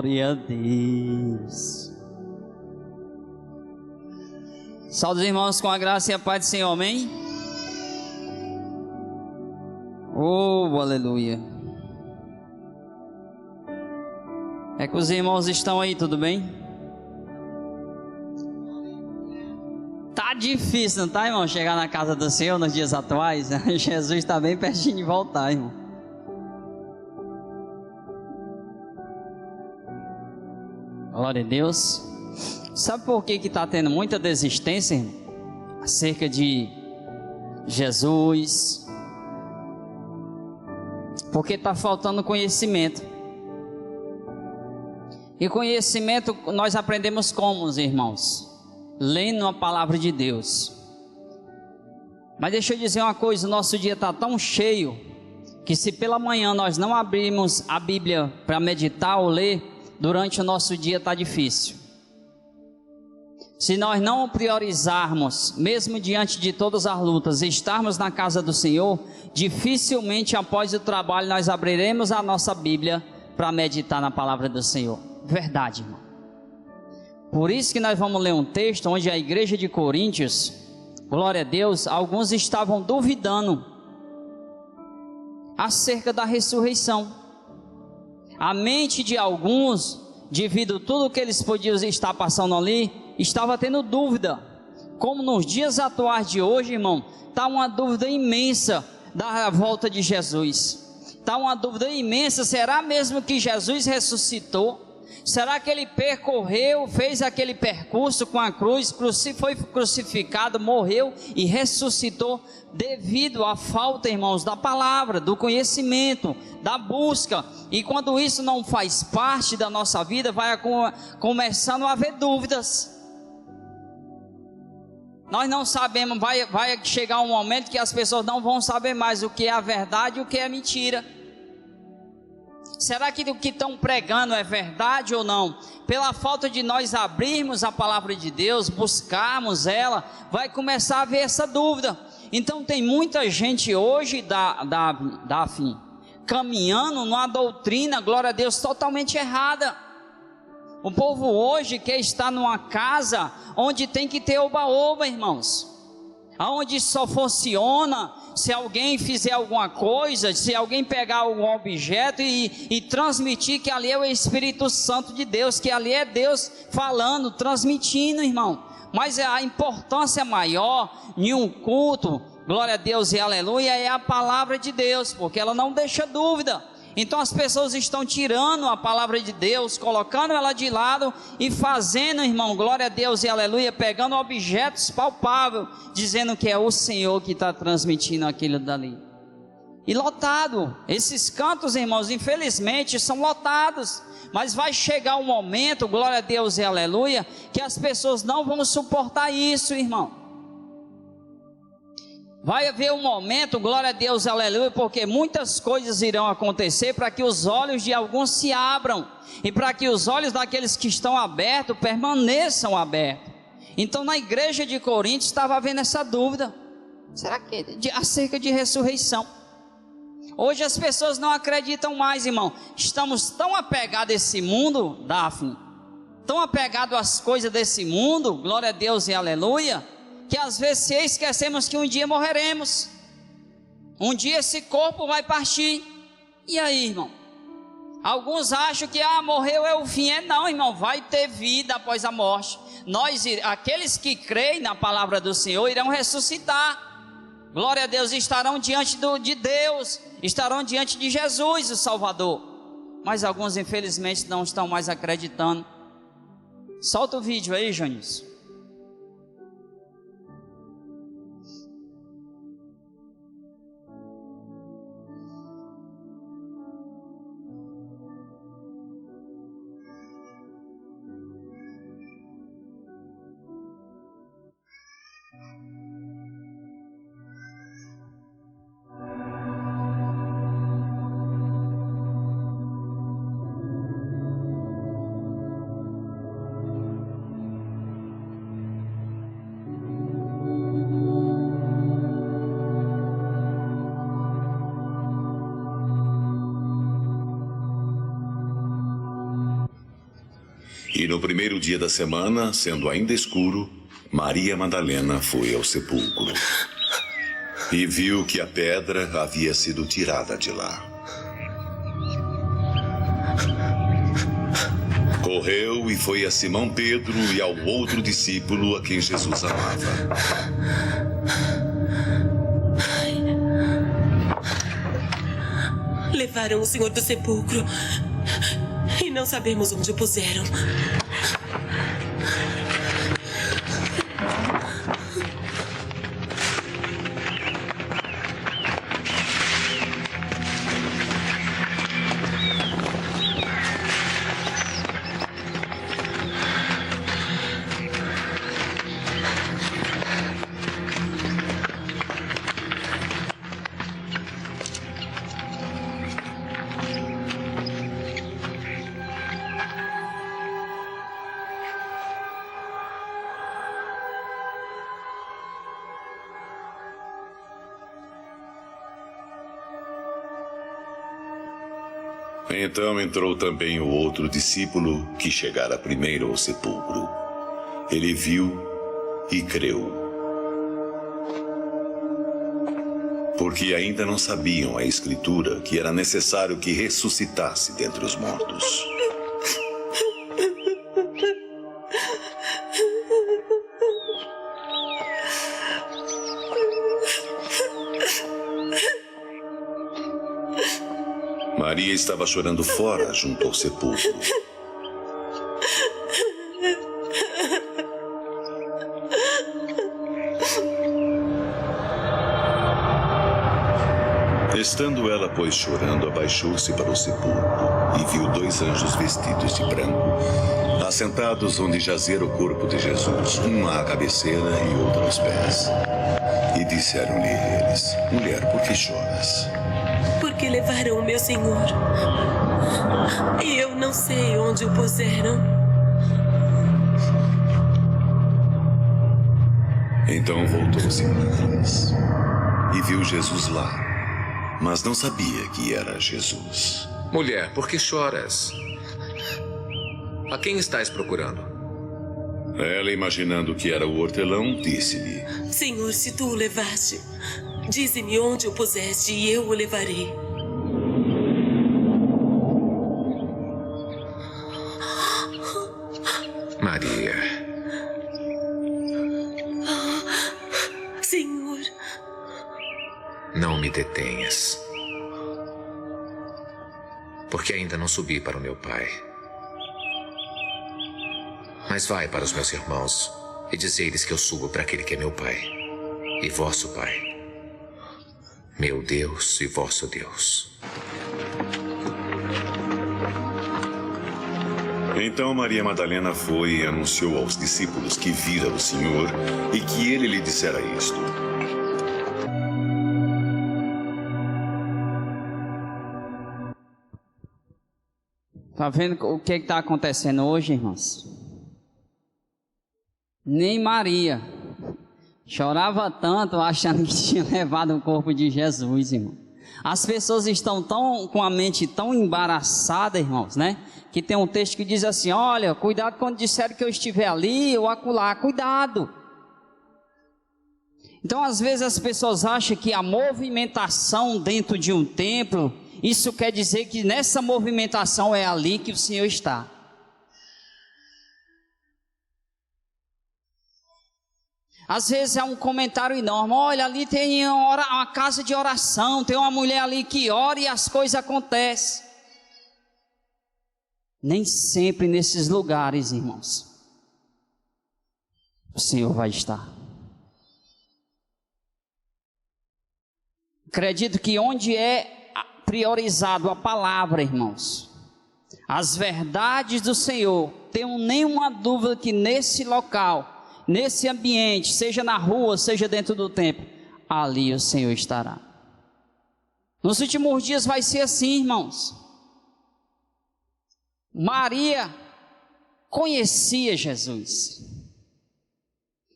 Glória a Deus. Saúde os irmãos com a graça e a paz do Senhor, amém? Oh, aleluia. É que os irmãos estão aí, tudo bem? Tá difícil, não tá, irmão? Chegar na casa do Senhor nos dias atuais. Jesus está bem pertinho de voltar, irmão. Glória a Deus. Sabe por que está tendo muita desistência, irmão? Acerca de Jesus. Porque está faltando conhecimento. E conhecimento nós aprendemos como, irmãos? Lendo a palavra de Deus. Mas deixa eu dizer uma coisa, o nosso dia está tão cheio, que se pela manhã nós não abrirmos a Bíblia para meditar ou ler, durante o nosso dia está difícil. Se nós não priorizarmos, mesmo diante de todas as lutas, estarmos na casa do Senhor, dificilmente após o trabalho nós abriremos a nossa Bíblia para meditar na palavra do Senhor. Verdade, irmão. Por isso que nós vamos ler um texto onde a igreja de Coríntios, glória a Deus, alguns estavam duvidando acerca da ressurreição. A mente de alguns, devido a tudo que eles podiam estar passando ali, estava tendo dúvida. Como nos dias atuais de hoje, irmão, está uma dúvida imensa da volta de Jesus. Está uma dúvida imensa, será mesmo que Jesus ressuscitou? Será que ele percorreu, fez aquele percurso com a cruz, foi crucificado, morreu e ressuscitou devido à falta, irmãos, da palavra, do conhecimento, da busca. E quando isso não faz parte da nossa vida, vai começando a haver dúvidas. Nós não sabemos, vai chegar um momento que as pessoas não vão saber mais o que é a verdade e o que é mentira. Será que o que estão pregando é verdade ou não? Pela falta de nós abrirmos a palavra de Deus, buscarmos ela, vai começar a haver essa dúvida. Então tem muita gente hoje caminhando numa doutrina, glória a Deus, totalmente errada. O povo hoje quer estar numa casa onde tem que ter oba-oba, irmãos. Aonde só funciona se alguém fizer alguma coisa, se alguém pegar algum objeto e transmitir que ali é o Espírito Santo de Deus, que ali é Deus falando, transmitindo, irmão. Mas a importância maior em um culto, glória a Deus e aleluia, é a palavra de Deus, porque ela não deixa dúvida. Então as pessoas estão tirando a palavra de Deus, colocando ela de lado e fazendo, irmão, glória a Deus e aleluia, pegando objetos palpáveis, dizendo que é o Senhor que está transmitindo aquilo dali. E lotado, esses cantos, irmãos, infelizmente são lotados, mas vai chegar um momento, glória a Deus e aleluia, que as pessoas não vão suportar isso, irmão. Vai haver um momento, glória a Deus, aleluia, porque muitas coisas irão acontecer para que os olhos de alguns se abram e para que os olhos daqueles que estão abertos permaneçam abertos. Então na igreja de Coríntios estava havendo essa dúvida, será que acerca de ressurreição? Hoje as pessoas não acreditam mais, irmão. Estamos tão apegados a esse mundo, Daphne, tão apegados às coisas desse mundo, glória a Deus e aleluia, que às vezes esquecemos que um dia morreremos, um dia esse corpo vai partir. E aí, irmão? Alguns acham que morreu é o fim. Não, irmão, vai ter vida após a morte. Aqueles que creem na palavra do Senhor irão ressuscitar, glória a Deus, estarão diante de Deus, estarão diante de Jesus, o Salvador. Mas alguns infelizmente não estão mais acreditando. Solta o vídeo aí, Jonis. no primeiro dia da semana, sendo ainda escuro, Maria Madalena foi ao sepulcro e viu que a pedra havia sido tirada de lá. Correu e foi a Simão Pedro e ao outro discípulo a quem Jesus amava. Levaram o Senhor do sepulcro e não sabemos onde o puseram. Então entrou também o outro discípulo que chegara primeiro ao sepulcro. Ele viu e creu, porque ainda não sabiam a Escritura que era necessário que ressuscitasse dentre os mortos. Maria estava chorando fora, junto ao sepulcro. Estando ela, pois, chorando, abaixou-se para o sepulcro e viu 2 anjos vestidos de branco, assentados onde jazera o corpo de Jesus, uma à cabeceira e outra aos pés. E disseram-lhe eles: Mulher, por que choras? Porque levaram o meu Senhor e eu não sei onde o puseram. Então voltou-se para trás e viu Jesus lá, mas não sabia que era Jesus. Mulher, por que choras? A quem estás procurando? Ela, imaginando que era o hortelão, disse-lhe: Senhor, se tu o levaste, dize-me onde o puseste e eu o levarei. Maria. Senhor. Não me detenhas, porque ainda não subi para o meu Pai. Mas vai para os meus irmãos e dize-lhes que eu subo para aquele que é meu Pai e vosso Pai, meu Deus e vosso Deus. Então Maria Madalena foi e anunciou aos discípulos que vira o Senhor e que ele lhe dissera isto. Tá vendo o que está acontecendo hoje, irmãos? Nem Maria chorava tanto achando que tinha levado o corpo de Jesus, irmão. As pessoas estão com a mente tão embaraçada, irmãos, né? Que tem um texto que diz assim: olha, cuidado quando disserem que eu estiver ali ou acolá, cuidado. Então, às vezes as pessoas acham que a movimentação dentro de um templo, isso quer dizer que nessa movimentação é ali que o Senhor está. Às vezes é um comentário enorme: olha, ali tem uma casa de oração, tem uma mulher ali que ora e as coisas acontecem. Nem sempre nesses lugares, irmãos, o Senhor vai estar. Acredito que onde é priorizado a palavra, irmãos, as verdades do Senhor, tenho nenhuma dúvida que nesse local, nesse ambiente, seja na rua, seja dentro do templo, ali o Senhor estará. Nos últimos dias vai ser assim, irmãos. Maria conhecia Jesus,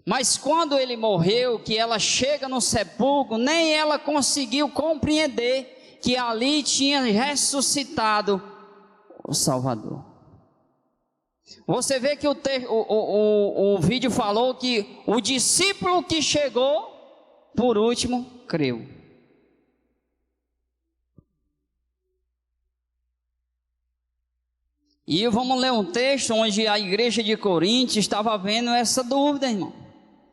mas quando ele morreu, que ela chega no sepulcro, nem ela conseguiu compreender que ali tinha ressuscitado o Salvador. Você vê que o vídeo falou que o discípulo que chegou por último creu. E vamos ler um texto onde a igreja de Corinto estava vendo essa dúvida, irmão.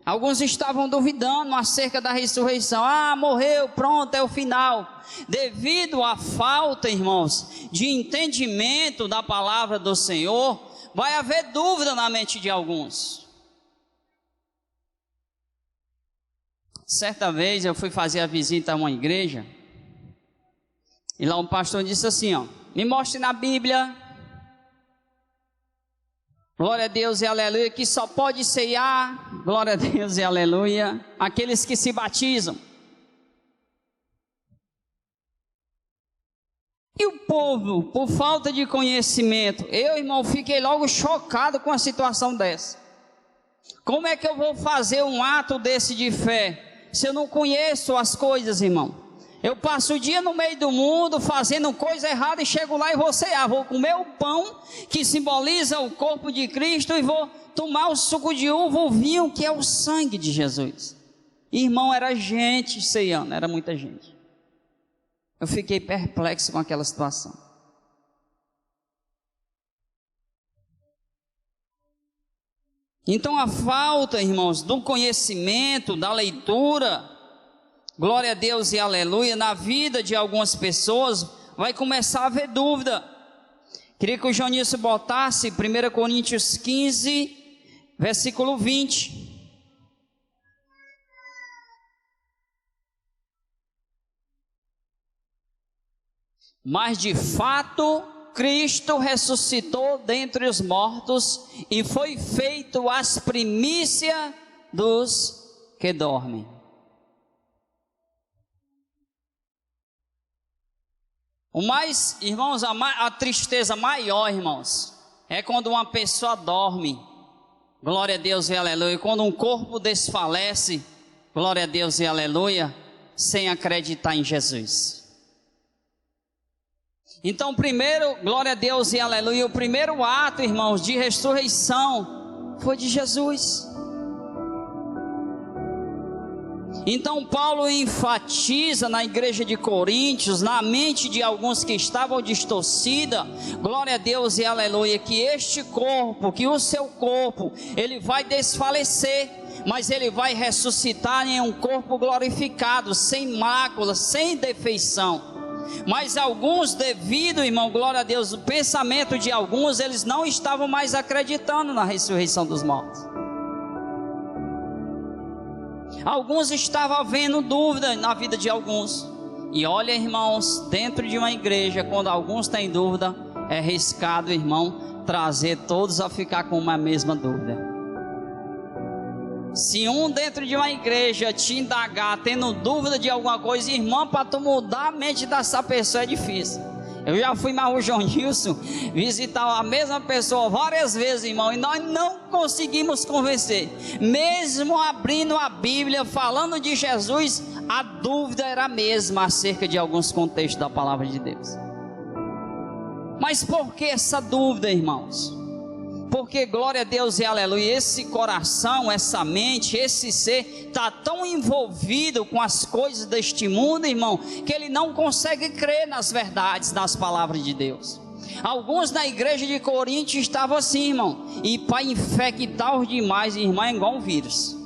Alguns estavam duvidando acerca da ressurreição. Ah, morreu, pronto, é o final. Devido à falta, irmãos, de entendimento da palavra do Senhor, vai haver dúvida na mente de alguns. Certa vez eu fui fazer a visita a uma igreja, e lá um pastor disse assim, ó: me mostre na Bíblia, glória a Deus e aleluia, que só pode ceiar, glória a Deus e aleluia, aqueles que se batizam. E o povo, por falta de conhecimento, eu, irmão, fiquei logo chocado com a situação dessa. Como é que eu vou fazer um ato desse de fé se eu não conheço as coisas, irmão? Eu passo o dia no meio do mundo fazendo coisa errada e chego lá e vou cear. Vou comer o pão que simboliza o corpo de Cristo e vou tomar o suco de uva, o vinho que é o sangue de Jesus. Irmão, era gente ceando, era muita gente. Eu fiquei perplexo com aquela situação. Então a falta, irmãos, do conhecimento, da leitura, glória a Deus e aleluia, na vida de algumas pessoas, vai começar a haver dúvida. Queria que o Jonício botasse 1 Coríntios 15, versículo 20. Mas de fato, Cristo ressuscitou dentre os mortos e foi feito as primícias dos que dormem. O mais, irmãos, a tristeza maior, irmãos, é quando uma pessoa dorme, glória a Deus e aleluia, quando um corpo desfalece, glória a Deus e aleluia, sem acreditar em Jesus. Então, primeiro, glória a Deus e aleluia, o primeiro ato, irmãos, de ressurreição foi de Jesus. Então Paulo enfatiza na igreja de Coríntios, na mente de alguns que estavam distorcida, glória a Deus e aleluia, que este corpo, que o seu corpo, ele vai desfalecer, mas ele vai ressuscitar em um corpo glorificado, sem mácula, sem defeição. Mas alguns, devido, irmão, glória a Deus, o pensamento de alguns, eles não estavam mais acreditando na ressurreição dos mortos. Alguns estavam havendo dúvida na vida de alguns. E olha, irmãos, dentro de uma igreja, quando alguns têm dúvida, é arriscado, irmão, trazer todos a ficar com uma mesma dúvida. Se um dentro de uma igreja te indagar, tendo dúvida de alguma coisa, irmão, para tu mudar a mente dessa pessoa é difícil. Eu já fui na rua João Nilson visitar a mesma pessoa várias vezes, irmão, e nós não conseguimos convencer. Mesmo abrindo a Bíblia, falando de Jesus, a dúvida era a mesma acerca de alguns contextos da palavra de Deus. Mas por que essa dúvida, irmãos? Porque, glória a Deus e aleluia, esse coração, essa mente, esse ser está tão envolvido com as coisas deste mundo, irmão, que ele não consegue crer nas verdades das palavras de Deus. Alguns na igreja de Corinto estavam assim, irmão, e para infectar os demais, irmão, é igual um vírus.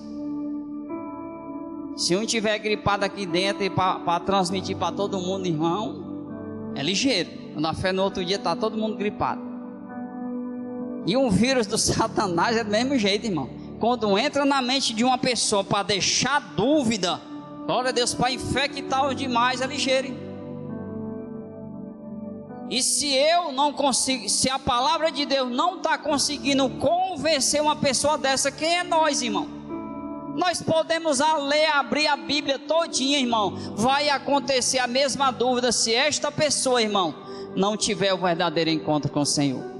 Se um tiver gripado aqui dentro e para transmitir para todo mundo, irmão, é ligeiro. Na fé, no outro dia está todo mundo gripado. E um vírus do Satanás é do mesmo jeito, irmão. Quando entra na mente de uma pessoa para deixar dúvida, glória a Deus, para infectar os demais, é ligeiro. E se eu não consigo, se a palavra de Deus não está conseguindo convencer uma pessoa dessa, quem é nós, irmão? Nós podemos abrir a Bíblia todinha, irmão, vai acontecer a mesma dúvida se esta pessoa, irmão, não tiver o verdadeiro encontro com o Senhor.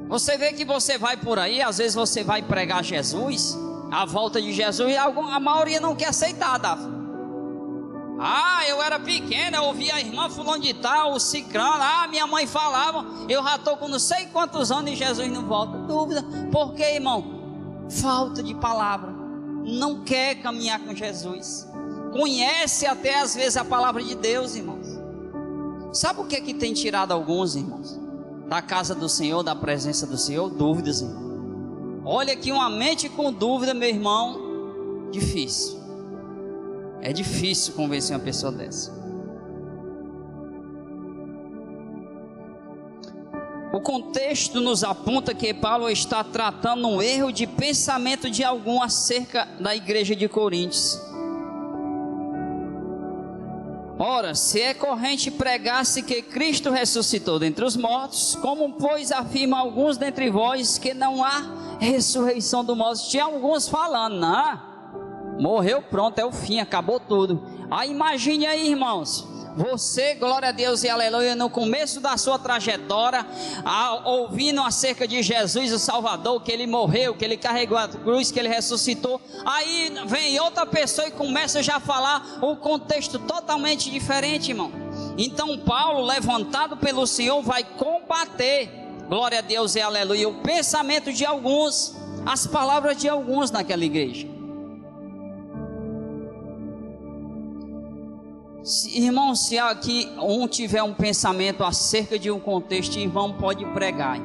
Você vê que você vai por aí, às vezes você vai pregar Jesus, a volta de Jesus, e a maioria não quer aceitar, Davi. Eu era pequena, eu ouvia a irmã fulano de tal, o cicrano, minha mãe falava, eu já estou com não sei quantos anos e Jesus não volta. Dúvida, por quê, irmão? Falta de palavra, não quer caminhar com Jesus, conhece até às vezes a palavra de Deus, irmãos. Sabe o que é que tem tirado alguns, irmãos, da casa do Senhor, da presença do Senhor? Dúvidas, irmão. Olha que uma mente com dúvida, meu irmão, difícil. É difícil convencer uma pessoa dessa. O contexto nos aponta que Paulo está tratando um erro de pensamento de algum acerca da igreja de Coríntios. Ora, se é corrente pregar-se que Cristo ressuscitou dentre os mortos, como pois afirma alguns dentre vós que não há ressurreição dos mortos? Tinha alguns falando, não, morreu, pronto, é o fim, acabou tudo. Imagine aí, irmãos, você, glória a Deus e aleluia, no começo da sua trajetória, ouvindo acerca de Jesus o Salvador, que ele morreu, que ele carregou a cruz, que ele ressuscitou. Aí vem outra pessoa e começa já a falar um contexto totalmente diferente, irmão. Então Paulo, levantado pelo Senhor, vai combater, glória a Deus e aleluia, o pensamento de alguns, as palavras de alguns naquela igreja. Irmão, se aqui um tiver um pensamento acerca de um contexto, irmão, pode pregar,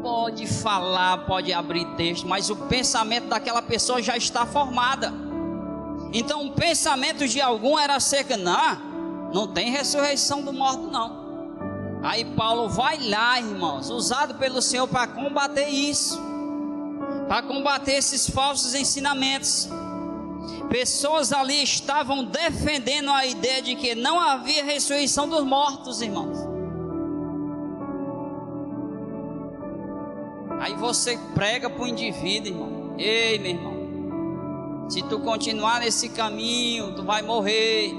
pode falar, pode abrir texto, mas o pensamento daquela pessoa já está formada. Então o pensamento de algum era acerca, não tem ressurreição do morto não. Aí Paulo vai lá, irmãos, usado pelo Senhor para combater isso, para combater esses falsos ensinamentos. Pessoas ali estavam defendendo a ideia de que não havia ressurreição dos mortos, irmãos. Aí você prega para o indivíduo, irmão. Ei, meu irmão, se tu continuar nesse caminho, tu vai morrer,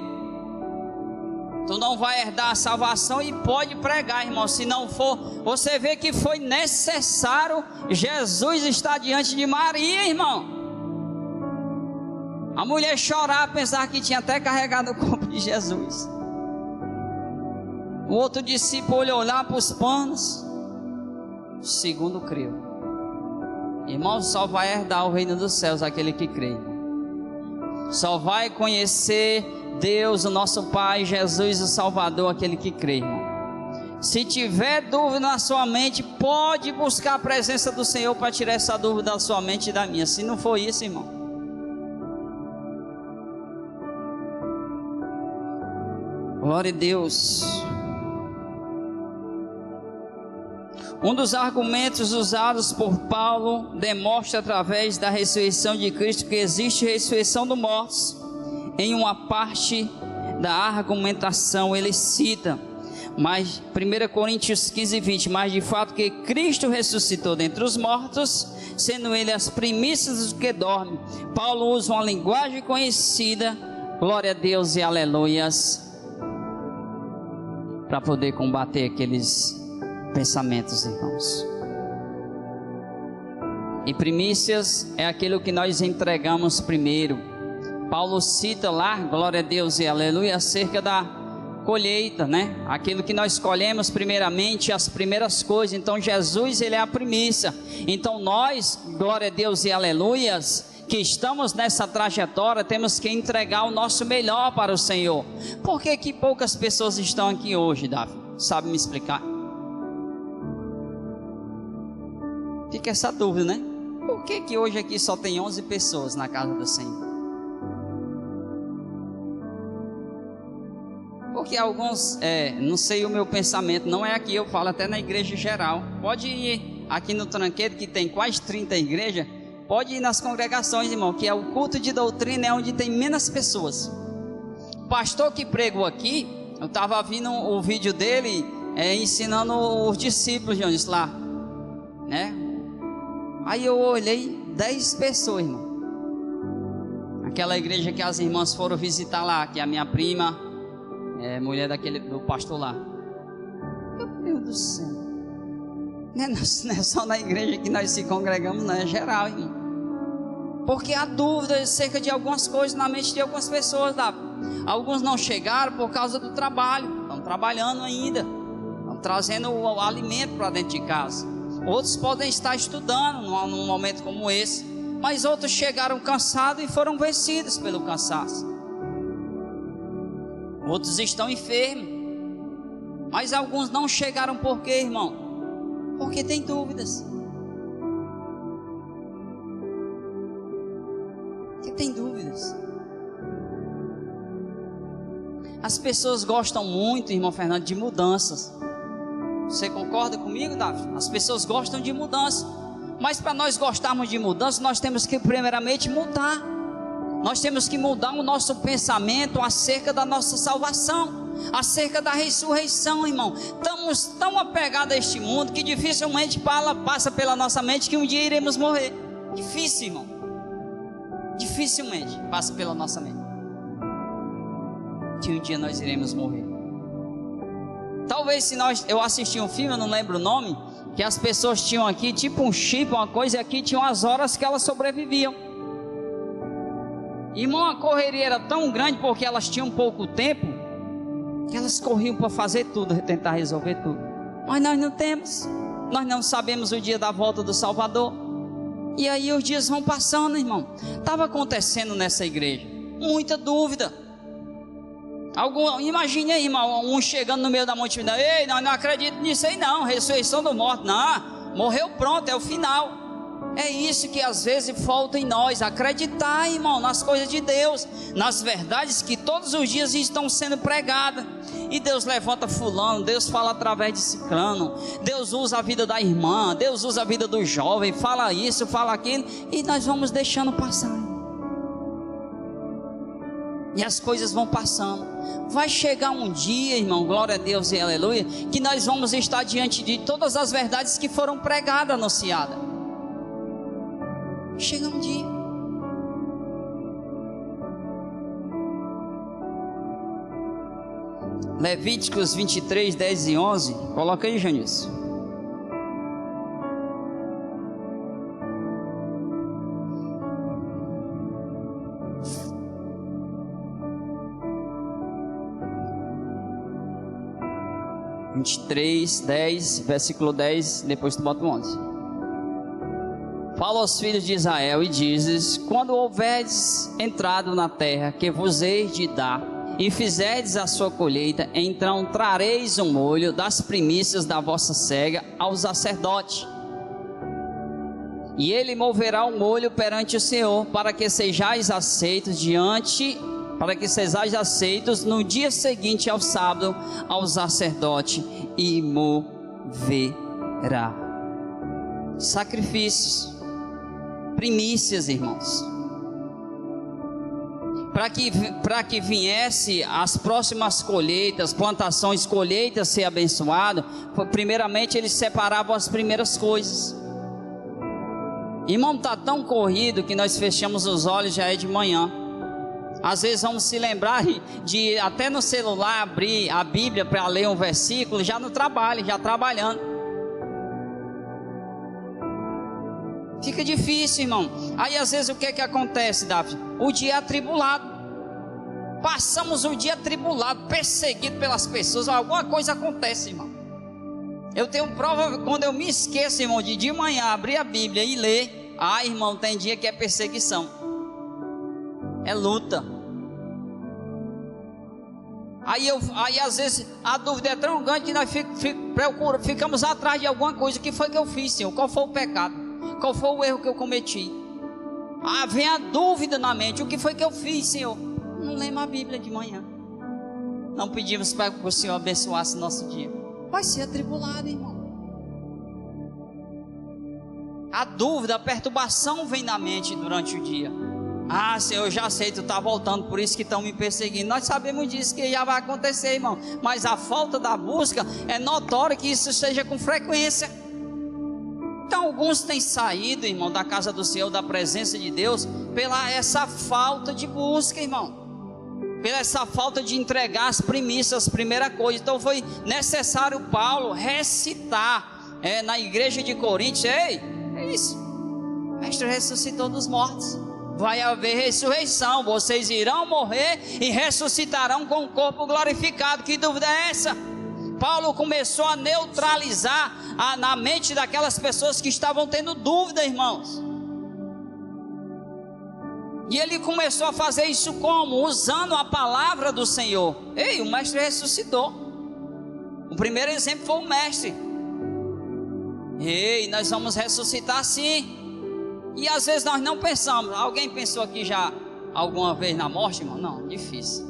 tu não vai herdar a salvação. E pode pregar, irmão, se não for. Você vê que foi necessário Jesus estar diante de Maria, irmão. A mulher chorar, pensar que tinha até carregado o corpo de Jesus. O outro discípulo olhar para os panos, segundo creu. Irmão, só vai herdar o reino dos céus aquele que crê. Só vai conhecer Deus, o nosso Pai, Jesus, o Salvador, aquele que crê, irmão. Se tiver dúvida na sua mente, pode buscar a presença do Senhor para tirar essa dúvida da sua mente e da minha. Se não for isso, irmão, glória a Deus. Um dos argumentos usados por Paulo demonstra através da ressurreição de Cristo que existe ressurreição dos mortos. Em uma parte da argumentação ele cita, mas 1 Coríntios 15, 20, mas de fato que Cristo ressuscitou dentre os mortos, sendo ele as primícias dos que dormem. Paulo usa uma linguagem conhecida, glória a Deus e aleluias, para poder combater aqueles pensamentos, irmãos. E primícias é aquilo que nós entregamos primeiro. Paulo cita lá, glória a Deus e aleluia, acerca da colheita, né? Aquilo que nós colhemos primeiramente, as primeiras coisas. Então Jesus, ele é a primícia. Então nós, glória a Deus e aleluias, que estamos nessa trajetória, temos que entregar o nosso melhor para o Senhor. Por que que poucas pessoas estão aqui hoje, Davi? Sabe me explicar? Fica essa dúvida, né? Por que que hoje aqui só tem 11 pessoas na casa do Senhor? Porque alguns, não sei o meu pensamento, não é aqui, eu falo até na igreja geral. Pode ir aqui no Tranqueiro, que tem quase 30 igrejas. Pode ir nas congregações, irmão, que é o culto de doutrina, é onde tem menos pessoas. O pastor que pregou aqui, eu estava vendo o vídeo dele, ensinando os discípulos, Jones, lá, né? Aí eu olhei 10 pessoas, irmão. Aquela igreja que as irmãs foram visitar lá, que a minha prima, mulher do pastor lá. Meu Deus do céu. Não é só na igreja que nós se congregamos, não, é geral, irmão. Porque há dúvidas acerca de algumas coisas na mente de algumas pessoas. Alguns não chegaram por causa do trabalho, estão trabalhando ainda, estão trazendo o alimento para dentro de casa. Outros podem estar estudando num momento como esse, mas outros chegaram cansados e foram vencidos pelo cansaço. Outros estão enfermos, mas alguns não chegaram por quê, irmão? Porque tem dúvidas. Porque tem dúvidas. As pessoas gostam muito, irmão Fernando, de mudanças. Você concorda comigo, Davi? As pessoas gostam de mudança. Mas para nós gostarmos de mudança, nós temos que primeiramente mudar. Nós temos que mudar o nosso pensamento acerca da nossa salvação, acerca da ressurreição, irmão. Estamos tão apegados a este mundo que dificilmente passa pela nossa mente que um dia iremos morrer. Difícil, irmão. Dificilmente passa pela nossa mente que um dia nós iremos morrer. Talvez se eu assisti um filme, eu não lembro o nome, que as pessoas tinham aqui tipo um chip, uma coisa, e aqui tinham as horas que elas sobreviviam. Irmão, a correria era tão grande porque elas tinham pouco tempo, que elas corriam para fazer tudo, tentar resolver tudo. Mas nós não temos, nós não sabemos o dia da volta do Salvador. E aí os dias vão passando, irmão. Estava acontecendo nessa igreja muita dúvida. Imagine aí, irmão, um chegando no meio da multidão: ei, não acredito nisso aí não, ressurreição do morto, não, morreu, pronto, é o final. É isso que às vezes falta em nós, acreditar, irmão, nas coisas de Deus, nas verdades que todos os dias estão sendo pregadas. E Deus levanta fulano, Deus fala através de ciclano, Deus usa a vida da irmã, Deus usa a vida do jovem, fala isso, fala aquilo, e nós vamos deixando passar. E as coisas vão passando. Vai chegar um dia, irmão, glória a Deus e aleluia, que nós vamos estar diante de todas as verdades que foram pregadas, anunciadas. Chega um dia. Levíticos 23, 10 e 11. Coloca aí, Janice. Versículo 10, depois tu bota o 11. Fala aos filhos de Israel e dizes: quando houverdes entrado na terra que vos hei de dar, e fizerdes a sua colheita, então trareis o molho das primícias da vossa cega ao sacerdote. E ele moverá o molho perante o Senhor, para que sejais aceitos no dia seguinte ao sábado ao sacerdote, e moverá. Sacrifícios, primícias, irmãos, para que viesse as próximas colheitas, plantações, colheitas ser abençoado, primeiramente eles separavam as primeiras coisas. Irmão, está tão corrido que nós fechamos os olhos, já é de manhã. Às vezes vamos se lembrar de até no celular abrir a Bíblia para ler um versículo, já no trabalho, já trabalhando. Fica difícil, irmão. Aí às vezes o que acontece, Davi? O dia é atribulado. Passamos o dia atribulado, perseguido pelas pessoas. Alguma coisa acontece, irmão. Eu tenho prova, quando eu me esqueço, irmão, de manhã abrir a Bíblia e ler. Ah, irmão, tem dia que é perseguição, é luta. Aí às vezes a dúvida é tão grande que nós ficamos atrás de alguma coisa. O que foi que eu fiz, Senhor? Qual foi o pecado? Qual foi o erro que eu cometi? Ah, vem a dúvida na mente. O que foi que eu fiz, Senhor? Não lemos a Bíblia de manhã. Não pedimos para que o Senhor abençoasse nosso dia. Vai ser atribulado, irmão. A dúvida, a perturbação vem na mente durante o dia. Ah, Senhor, eu já sei, tu está voltando, por isso que estão me perseguindo. Nós sabemos disso, que já vai acontecer, irmão. Mas a falta da busca é notória que isso seja com frequência. Então alguns têm saído, irmão, da casa do Senhor, da presença de Deus, pela essa falta de busca, irmão. Pela essa falta de entregar as primícias, primeira coisa. Então foi necessário Paulo recitar na igreja de Coríntios: ei, é isso, o mestre ressuscitou dos mortos. vai haver ressurreição. Vocês irão morrer e ressuscitarão com o corpo glorificado. Que dúvida é essa? Paulo começou a neutralizar na mente daquelas pessoas que estavam tendo dúvida, irmãos. E ele começou a fazer isso como? Usando a palavra do Senhor. Ei, o mestre ressuscitou. O primeiro exemplo foi o mestre. Ei, nós vamos ressuscitar sim. E às vezes nós não pensamos. Alguém pensou aqui já alguma vez na morte, irmão? Não, difícil.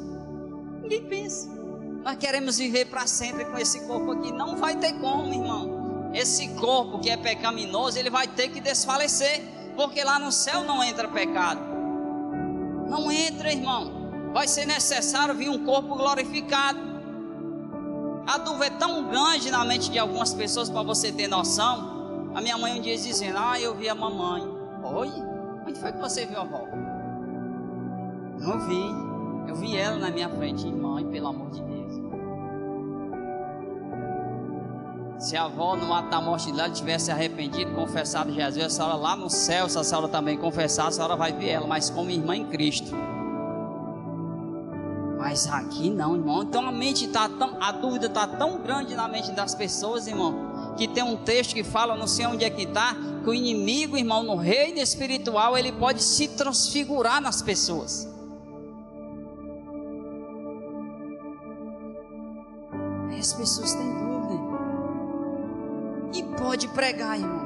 Ninguém pensa. Nós queremos viver para sempre com esse corpo aqui. Não vai ter como, irmão. Esse corpo que é pecaminoso, ele vai ter que desfalecer. Porque lá no céu não entra pecado. Não entra, irmão. Vai ser necessário vir um corpo glorificado. A dúvida é tão grande na mente de algumas pessoas, para você ter noção. A minha mãe um dia dizendo: eu vi a mamãe. Oi? Onde foi que você viu a avó? Não vi. Eu vi ela na minha frente. Mãe, pelo amor de Deus. Se a avó no ato da morte dela tivesse arrependido, confessado Jesus, a senhora lá no céu, se a senhora também confessar, a senhora vai ver ela, mas como irmã em Cristo. Mas aqui não, irmão. Então a dúvida está tão grande na mente das pessoas, irmão, que tem um texto que fala, não sei onde é que está, que o inimigo, irmão, no reino espiritual, ele pode se transfigurar nas pessoas. Aí as pessoas têm dúvida. E pode pregar, irmão.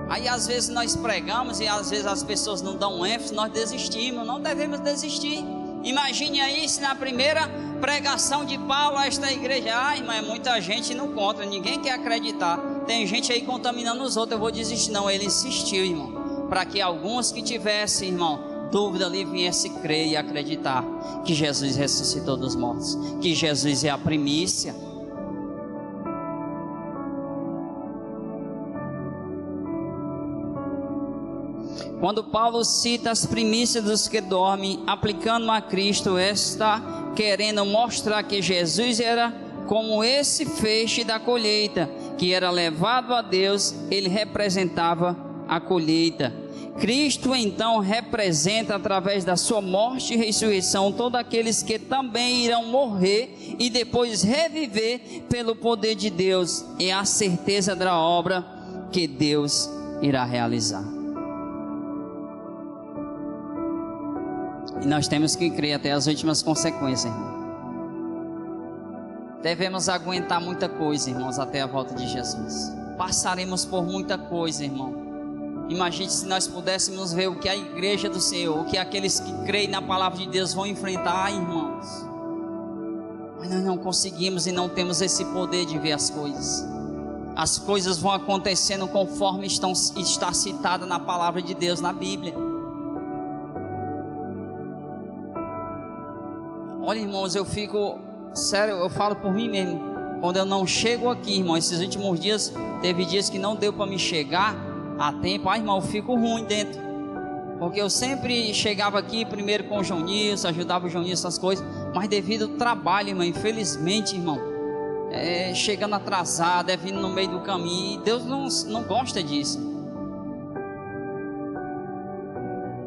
Aí às vezes nós pregamos e às vezes as pessoas não dão ênfase, nós desistimos. Não devemos desistir. Imagine aí se na primeira pregação de Paulo a esta igreja, irmão, é muita gente não conta, ninguém quer acreditar. Tem gente aí contaminando os outros, eu vou desistir. Não, ele insistiu, irmão, para que alguns que tivessem, irmão, dúvida ali viessem crer e acreditar que Jesus ressuscitou dos mortos, que Jesus é a primícia. Quando Paulo cita as primícias dos que dormem, aplicando a Cristo, está querendo mostrar que Jesus era como esse feixe da colheita, que era levado a Deus, ele representava a colheita. Cristo então representa, através da sua morte e ressurreição, todos aqueles que também irão morrer e depois reviver pelo poder de Deus, e a certeza da obra que Deus irá realizar. E nós temos que crer até as últimas consequências, irmão. Devemos aguentar muita coisa, irmãos, até a volta de Jesus. Passaremos por muita coisa, irmão. Imagine se nós pudéssemos ver o que a igreja do Senhor, o que aqueles que creem na palavra de Deus vão enfrentar, irmãos. Mas nós não conseguimos e não temos esse poder de ver as coisas. As coisas vão acontecendo conforme está citada na palavra de Deus, na Bíblia. Olha, irmãos, eu fico sério, eu falo por mim mesmo. Quando eu não chego aqui, irmão, esses últimos dias, teve dias que não deu para me chegar a tempo. Irmão, eu fico ruim dentro. Porque eu sempre chegava aqui primeiro com o João Nilson, ajudava o João Nilson, essas coisas. Mas devido ao trabalho, irmão, infelizmente, irmão, chegando atrasado, vindo no meio do caminho. Deus não gosta disso.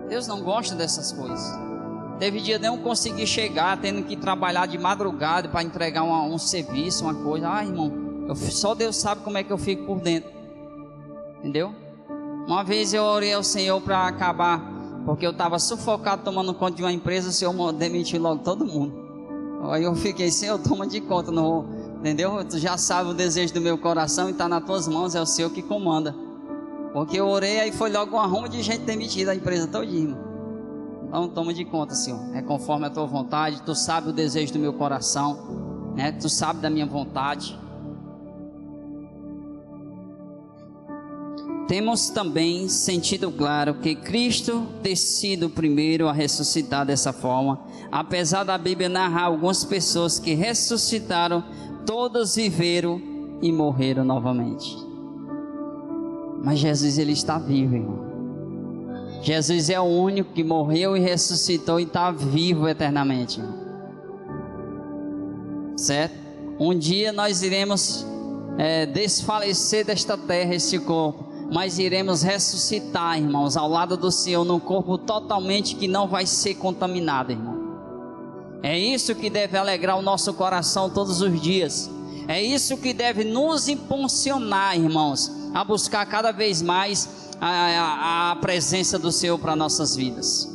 Deus não gosta dessas coisas. Teve dia de eu não conseguir chegar, tendo que trabalhar de madrugada para entregar um serviço, uma coisa. Irmão, só Deus sabe como é que eu fico por dentro. Entendeu? Uma vez eu orei ao Senhor para acabar, porque eu estava sufocado tomando conta de uma empresa. O Senhor demitiu logo todo mundo. Aí eu fiquei, Senhor, toma de conta, não, entendeu? Tu já sabe o desejo do meu coração e está nas tuas mãos, é o Senhor que comanda. Porque eu orei, aí foi logo uma ruma de gente demitida a empresa todinha, irmão. Então toma de conta, Senhor, é conforme a tua vontade. Tu sabe o desejo do meu coração, né? Tu sabe da minha vontade. Temos também sentido claro que Cristo ter sido o primeiro a ressuscitar dessa forma. Apesar da Bíblia narrar algumas pessoas que ressuscitaram, todas viveram e morreram novamente. Mas Jesus, ele está vivo, irmão. Jesus é o único que morreu e ressuscitou e está vivo eternamente. Certo? Um dia nós iremos desfalecer desta terra, este corpo. mas iremos ressuscitar, irmãos, ao lado do Senhor, num corpo totalmente que não vai ser contaminado, irmão. É isso que deve alegrar o nosso coração todos os dias. É isso que deve nos impulsionar, irmãos, a buscar cada vez mais a presença do Senhor para nossas vidas.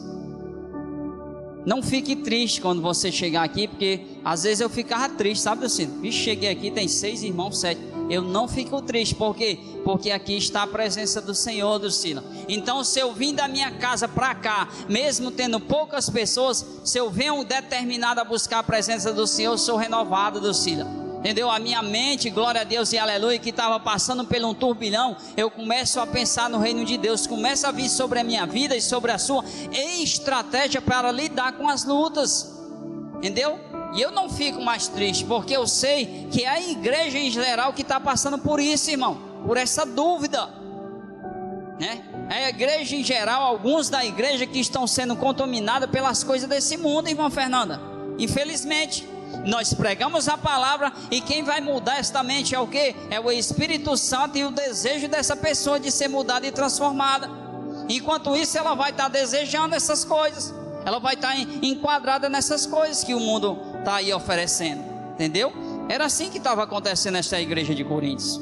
Não fique triste quando você chegar aqui, porque às vezes eu ficava triste, sabe, Lucino? Vixe, cheguei aqui, tem 6 irmãos, 7. Eu não fico triste, por quê? Porque aqui está a presença do Senhor, Lucila. Então, se eu vim da minha casa para cá, mesmo tendo poucas pessoas, se eu venho determinado a buscar a presença do Senhor, eu sou renovado, Lucila. Entendeu? A minha mente, glória a Deus e aleluia, que estava passando por um turbilhão, eu começo a pensar no reino de Deus, começa a vir sobre a minha vida e sobre a sua, em estratégia para lidar com as lutas, entendeu? E eu não fico mais triste, porque eu sei que é a igreja em geral que está passando por isso, irmão, por essa dúvida, né? É a igreja em geral, alguns da igreja que estão sendo contaminados pelas coisas desse mundo, irmã Fernanda, infelizmente. Nós pregamos a palavra e quem vai mudar esta mente é o quê? É o Espírito Santo e o desejo dessa pessoa de ser mudada e transformada. Enquanto isso, ela vai estar desejando essas coisas, ela vai estar enquadrada nessas coisas que o mundo está aí oferecendo, entendeu? Era assim que estava acontecendo nesta igreja de Coríntios.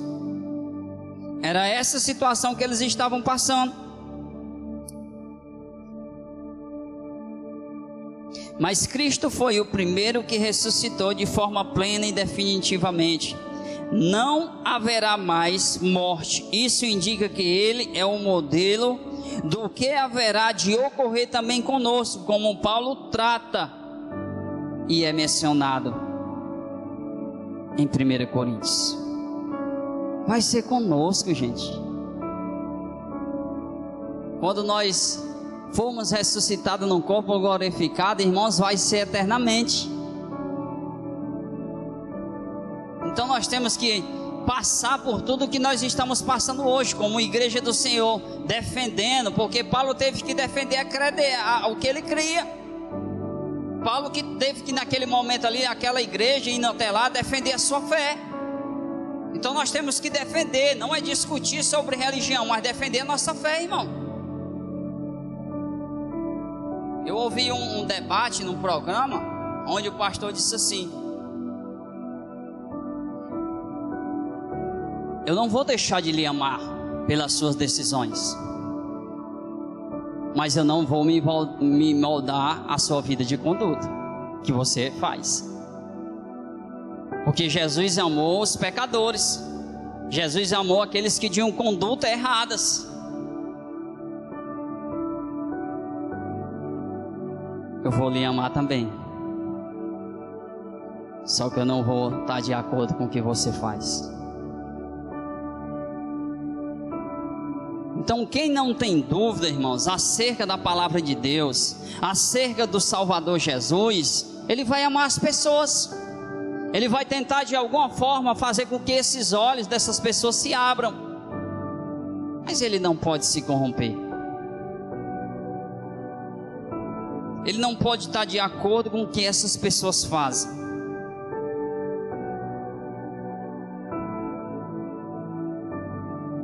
Era essa situação que eles estavam passando. Mas Cristo foi o primeiro que ressuscitou de forma plena e definitivamente. Não haverá mais morte. Isso indica que Ele é o modelo do que haverá de ocorrer também conosco, como Paulo trata e é mencionado em 1 Coríntios. Vai ser conosco, gente. Quando nós formos ressuscitados num corpo glorificado, irmãos, vai ser eternamente. Então nós temos que passar por tudo que nós estamos passando hoje, como igreja do Senhor, defendendo, porque Paulo teve que defender o que ele cria. Paulo que teve que naquele momento ali, aquela igreja, indo até lá, defender a sua fé. Então nós temos que defender, não é discutir sobre religião, mas defender a nossa fé, irmão. Eu ouvi um debate num programa, onde o pastor disse assim: eu não vou deixar de lhe amar pelas suas decisões, mas eu não vou me moldar a sua vida de conduta que você faz. Porque Jesus amou os pecadores, Jesus amou aqueles que tinham conduta erradas. Eu vou lhe amar também, só que eu não vou estar de acordo com o que você faz. Então, quem não tem dúvida, irmãos, acerca da palavra de Deus, acerca do Salvador Jesus, ele vai amar as pessoas. Ele vai tentar de alguma forma fazer com que esses olhos dessas pessoas se abram, mas ele não pode se corromper. Ele não pode estar de acordo com o que essas pessoas fazem.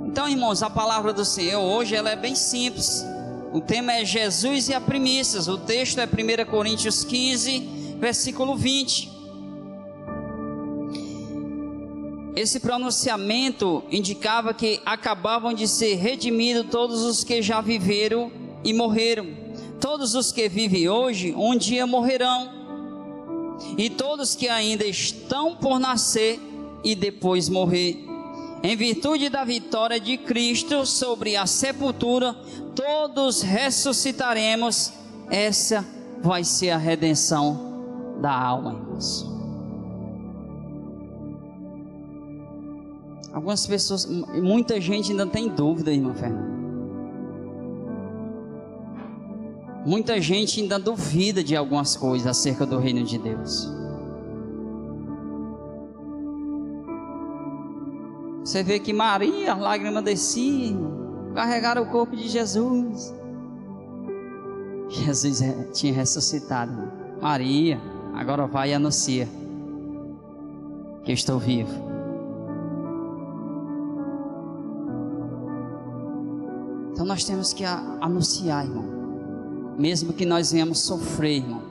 Então, irmãos, a palavra do Senhor hoje ela é bem simples. O tema é Jesus e as primícias. O texto é 1 Coríntios 15, versículo 20. Esse pronunciamento indicava que acabavam de ser redimidos todos os que já viveram e morreram. Todos os que vivem hoje, um dia morrerão. E todos que ainda estão por nascer e depois morrer. Em virtude da vitória de Cristo sobre a sepultura, todos ressuscitaremos. Essa vai ser a redenção da alma, irmãos. Algumas pessoas, muita gente ainda tem dúvida, irmã Fernanda. Muita gente ainda duvida de algumas coisas acerca do reino de Deus. Você vê que Maria, a lágrima descia, carregaram o corpo de Jesus. Jesus tinha ressuscitado. Maria, agora vai e anuncia que eu estou vivo. nós temos que anunciar, irmão. Mesmo que nós venhamos sofrer, irmão,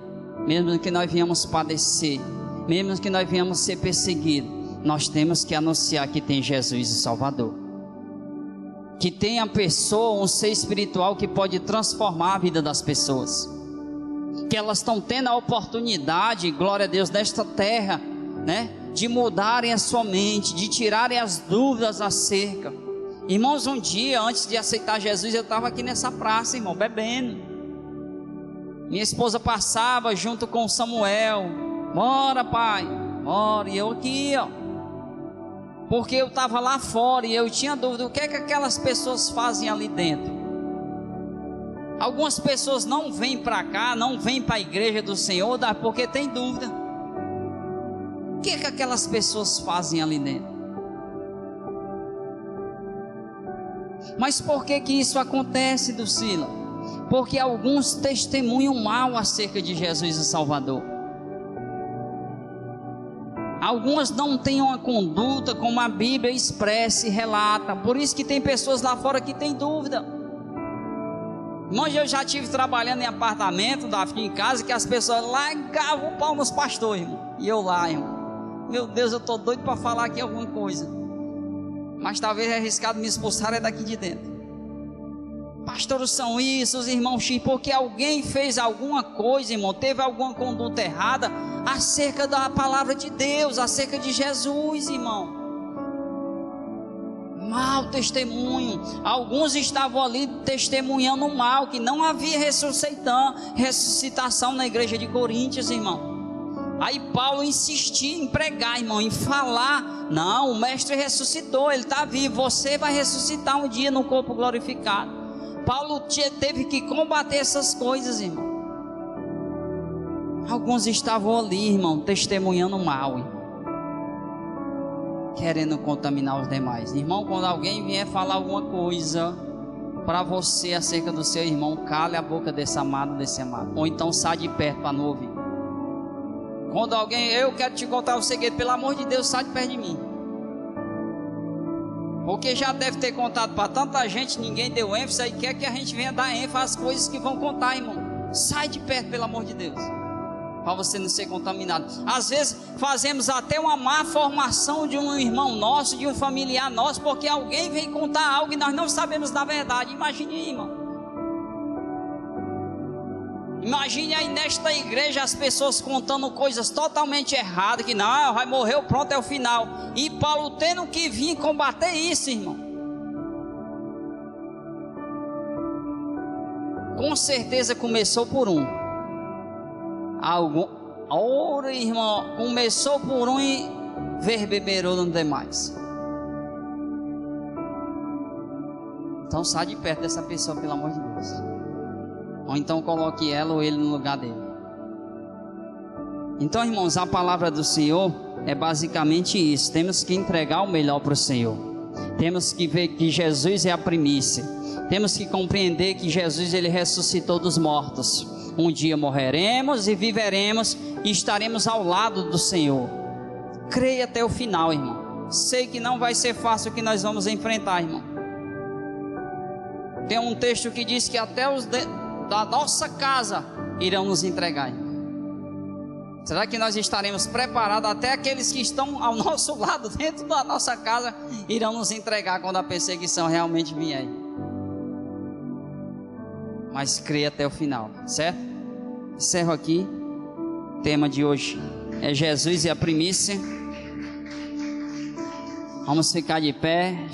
mesmo que nós venhamos padecer, mesmo que nós venhamos ser perseguidos, nós temos que anunciar que tem Jesus o Salvador, que tem a pessoa, um ser espiritual que pode transformar a vida das pessoas, que elas estão tendo a oportunidade, glória a Deus, nesta terra, né, de mudarem a sua mente, de tirarem as dúvidas acerca. Irmãos, um dia antes de aceitar Jesus, eu estava aqui nessa praça, irmão, bebendo. Minha esposa passava junto com Samuel. Bora, pai, bora. E eu aqui, ó, porque eu estava lá fora e eu tinha dúvida, o que é que aquelas pessoas fazem ali dentro? Algumas pessoas não vêm para cá, não vêm para a igreja do Senhor, porque tem dúvida. O que é que aquelas pessoas fazem ali dentro? Mas por que que isso acontece, Dulcila? Porque alguns testemunham mal acerca de Jesus o Salvador. Algumas não têm uma conduta como a Bíblia expressa e relata. Por isso que tem pessoas lá fora que têm dúvida. Irmãos, eu já estive trabalhando em apartamento, aqui em casa, que as pessoas largavam o pau nos pastores, irmão. E eu lá, irmão. Meu Deus, eu estou doido para falar aqui alguma coisa. Mas talvez é arriscado me expulsar daqui de dentro. Pastores são isso, os irmãos X, porque alguém fez alguma coisa, irmão, teve alguma conduta errada acerca da palavra de Deus, acerca de Jesus, irmão. Mau testemunho. Alguns estavam ali testemunhando mal, que não havia ressuscitação na igreja de Coríntios, irmão. Aí Paulo insistia em pregar, irmão, em falar. Não, o mestre ressuscitou, ele está vivo, você vai ressuscitar um dia no corpo glorificado. Paulo teve que combater essas coisas, irmão. Alguns estavam ali, irmão, testemunhando mal, irmão, querendo contaminar os demais. Irmão, quando alguém vier falar alguma coisa para você acerca do seu irmão, cale a boca desse amado, ou então sai de perto para não ouvir. Quando alguém, eu quero te contar o segredo, pelo amor de Deus, sai de perto de mim. Porque já deve ter contado para tanta gente, ninguém deu ênfase, aí quer que a gente venha dar ênfase às coisas que vão contar, irmão. Sai de perto, pelo amor de Deus, para você não ser contaminado. Às vezes fazemos até uma má formação de um irmão nosso, de um familiar nosso, porque alguém vem contar algo e nós não sabemos da verdade. Imagine aí, irmão. Imagine aí nesta igreja as pessoas contando coisas totalmente erradas, que não, vai morrer, pronto, é o final. E Paulo tendo que vir combater isso, irmão. Com certeza começou por um. Ora, irmão, começou por um e verbeberou no demais. Então sai de perto dessa pessoa, pelo amor de Deus. Ou então coloque ela ou ele no lugar dele. Então, irmãos, a palavra do Senhor é basicamente isso. Temos que entregar o melhor para o Senhor. Temos que ver que Jesus é a primícia. Temos que compreender que Jesus, ele ressuscitou dos mortos. Um dia morreremos e viveremos e estaremos ao lado do Senhor. Creia até o final, irmão. Sei que não vai ser fácil o que nós vamos enfrentar, irmão. Tem um texto que diz que até os da nossa casa irão nos entregar. Será que nós estaremos preparados? Até aqueles que estão ao nosso lado, dentro da nossa casa, irão nos entregar quando a perseguição realmente vier. Mas creia até o final, certo? Encerro aqui. O tema de hoje é Jesus e a primícia. Vamos ficar de pé.